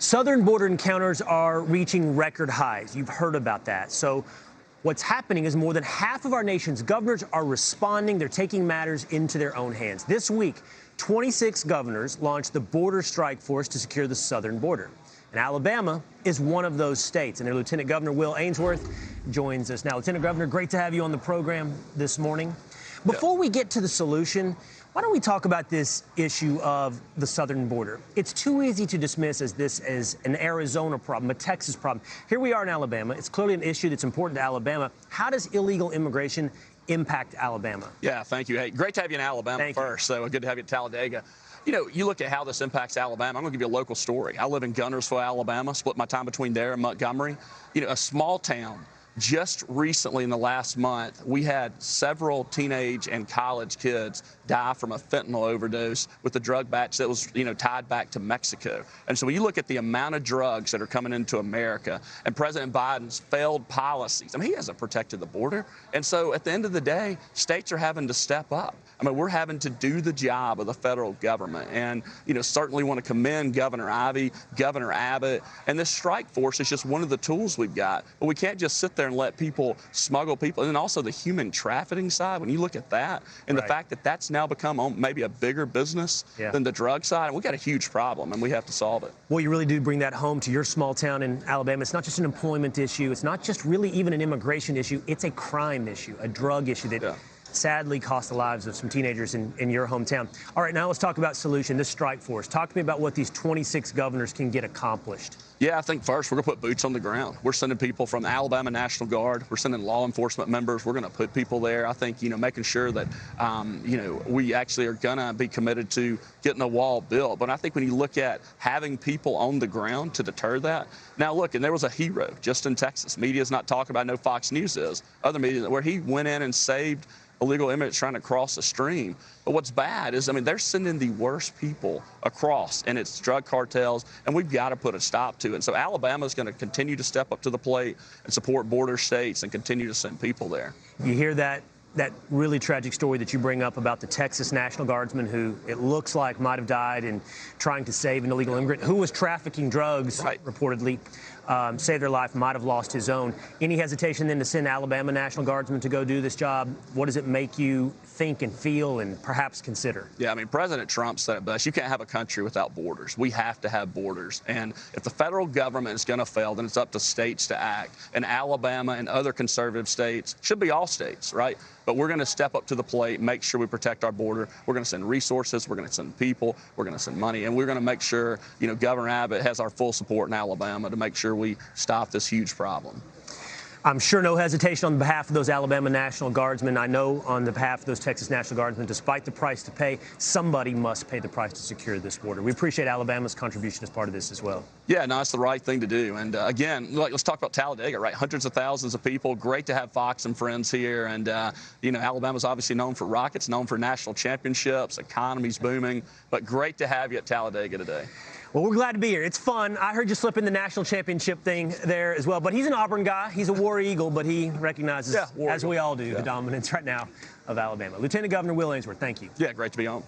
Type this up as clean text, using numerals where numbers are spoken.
Southern border encounters are reaching record highs. You've heard about that. So what's happening is more than half of our nation's governors are responding. They're taking matters into their own hands. This week, 26 governors launched the Border Strike Force to secure the southern border. And Alabama is one of those states. And their Lieutenant Governor Will Ainsworth joins us now. Lieutenant Governor, great to have you on the program this morning. Before we get to the solution, why don't we talk about this issue of the southern border? It's too easy to dismiss as an Arizona problem, a Texas problem. Here we are in Alabama. It's clearly an issue that's important to Alabama. How does illegal immigration impact Alabama? Yeah, thank you. Hey, great to have you in Alabama first. So good to have you at Talladega. You know, you look at how this impacts Alabama. I'm going to give you a local story. I live in Guntersville, Alabama, split my time between there and Montgomery. You know, a small town. Just recently, in the last month, we had several teenage and college kids die from a fentanyl overdose with a drug batch that was, tied back to Mexico. And so when you look at the amount of drugs that are coming into America and President Biden's failed policies, I mean, he hasn't protected the border. And so at the end of the day, states are having to step up. I mean, we're having to do the job of the federal government. And, certainly want to commend Governor Ivey, Governor Abbott. And this strike force is just one of the tools we've got. But we can't just sit there and let people smuggle people. And then also the human trafficking side, when you look at that, and the fact that that's now become maybe a bigger business than the drug side, and we've got a huge problem, and we have to solve it. Well, you really do bring that home to your small town in Alabama. It's not just an employment issue. It's not just really even an immigration issue. It's a crime issue, a drug issue that sadly cost the lives of some teenagers in your hometown. All right, now let's talk about solution, this strike force. Talk to me about what these 26 governors can get accomplished. Yeah, I think first we're going to put boots on the ground. We're sending people from the Alabama National Guard. We're sending law enforcement members. We're going to put people there. I think, making sure that, we actually are going to be committed to getting a wall built. But I think when you look at having people on the ground to deter that. Now, look, and there was a hero just in Texas. Media's not talking about, no Fox News is. Other media, where he went in and saved illegal immigrants trying to cross the stream. But what's bad is, they're sending the worst people across, and it's drug cartels, and we've got to put a stop to it. And so Alabama is going to continue to step up to the plate and support border states and continue to send people there. You hear that really tragic story that you bring up about the Texas National Guardsman who it looks like might have died in trying to save an illegal immigrant who was trafficking drugs, reportedly. Saved their life, might have lost his own. Any hesitation then to send Alabama National Guardsmen to go do this job? What does it make you think and feel and perhaps consider? Yeah, President Trump said it best. You can't have a country without borders. We have to have borders. And if the federal government is going to fail, then it's up to states to act. And Alabama and other conservative states, should be all states, right? But we're going to step up to the plate, make sure we protect our border. We're going to send resources. We're going to send people. We're going to send money. And we're going to make sure, Governor Abbott has our full support in Alabama to make sure we stop this huge problem. I'm sure no hesitation on behalf of those Alabama National Guardsmen. I know on the behalf of those Texas National Guardsmen, despite the price to pay, somebody must pay the price to secure this border. We appreciate Alabama's contribution as part of this as well. Yeah, no, it's the right thing to do. And again, let's talk about Talladega, right? Hundreds of thousands of people. Great to have Fox and friends here. And, Alabama's obviously known for rockets, known for national championships, economy's booming. But great to have you at Talladega today. Well, we're glad to be here. It's fun. I heard you slip in the national championship thing there as well. But he's an Auburn guy. He's a War Eagle, but he recognizes, as we all do, the dominance right now of Alabama. Lieutenant Governor Will Ainsworth, thank you. Yeah, great to be on.